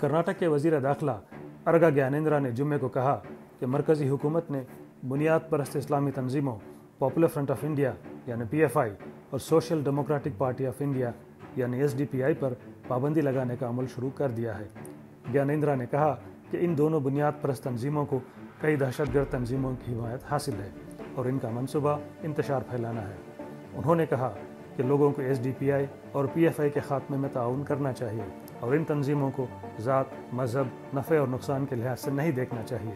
कर्नाटक के वजीर दाखिला अरगा ज्ञानेंद्रा ने जुम्मे को कहा कि मरकज़ी हुकूमत ने बुनियाद परस्त इस्लामी तंजीमों पॉपुलर फ्रंट ऑफ इंडिया यानी PFI और social democratic party of India यानी SDPI पर पाबंदी लगाने का अमल शुरू कर दिया है। ज्ञानेंद्रा ने कहा कि इन दोनों बुनियाद परस्त तंजीमों को कई दहशतगर्द तंजीमों की हिमायत हासिल है और इनका मंसूबा इंतशार फैलाना है। उन्होंने कहा कि लोगों को SDPI और PFI के खात्मे में ताउन करना चाहिए और इन तंजीमों को ज़ात, मज़हब, नफ़े और नुकसान के लिहाज से नहीं देखना चाहिए।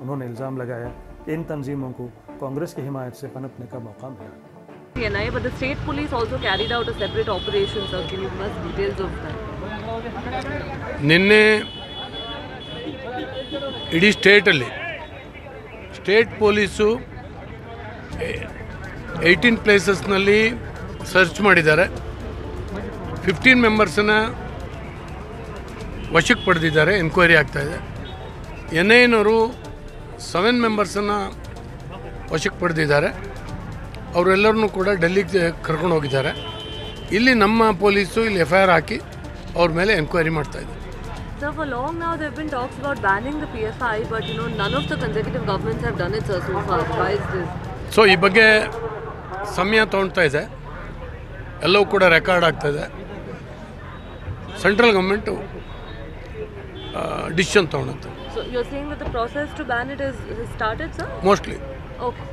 उन्होंने इल्ज़ाम लगाया कि इन तंजीमों को कांग्रेस की हिमायत से पनपने का मौका मिला। But the state police also carried out a separate operation, sir. Can you give us details of that? ನಿನ್ನೆ ಇಡೀ ಸ್ಟೇಟಲ್ಲಿ ಸ್ಟೇಟ್ ಪೊಲೀಸು 18 ಪ್ಲೇಸಸ್ನಲ್ಲಿ ಸರ್ಚ್ ಮಾಡಿದ್ದಾರೆ. 15 ಮೆಂಬರ್ಸನ್ನು ವಶಕ್ಕೆ ಪಡೆದಿದ್ದಾರೆ. ಎನ್ಕ್ವೈರಿ ಆಗ್ತಾಯಿದೆ. NIA-ನವರು 7 ಮೆಂಬರ್ಸನ್ನು ವಶಕ್ಕೆ ಪಡೆದಿದ್ದಾರೆ. ಅವರೆಲ್ಲರನ್ನೂ ಕೂಡ ಡೆಲ್ಲಿಗೆ ಕರ್ಕೊಂಡು ಹೋಗಿದ್ದಾರೆ. ಇಲ್ಲಿ ನಮ್ಮ ಪೊಲೀಸು ಇಲ್ಲಿ FIR ಹಾಕಿ ಅವ್ರ ಮೇಲೆ ಎನ್ಕ್ವೈರಿ ಮಾಡ್ತಾ ಇದ್ದಾರೆ. Sir, for long now there have been talks about banning the PFI, but none of the consecutive governments have done it, sir, so far. Why is this? So ಈ ಬಗ್ಗೆ ಸಮಯ ತೊಗೊಳ್ತಾ ಇದೆ. ಎಲ್ಲವೂ ಕೂಡ ರೆಕಾರ್ಡ್ ಆಗ್ತಾ ಇದೆ. ಸೆಂಟ್ರಲ್ ಗೌರ್ಮೆಂಟು ಡಿಸಿಷನ್ ತೊಗೊಳುತ್ತೆ. So you're saying that the process to ban it has started, sir? Mostly. Okay.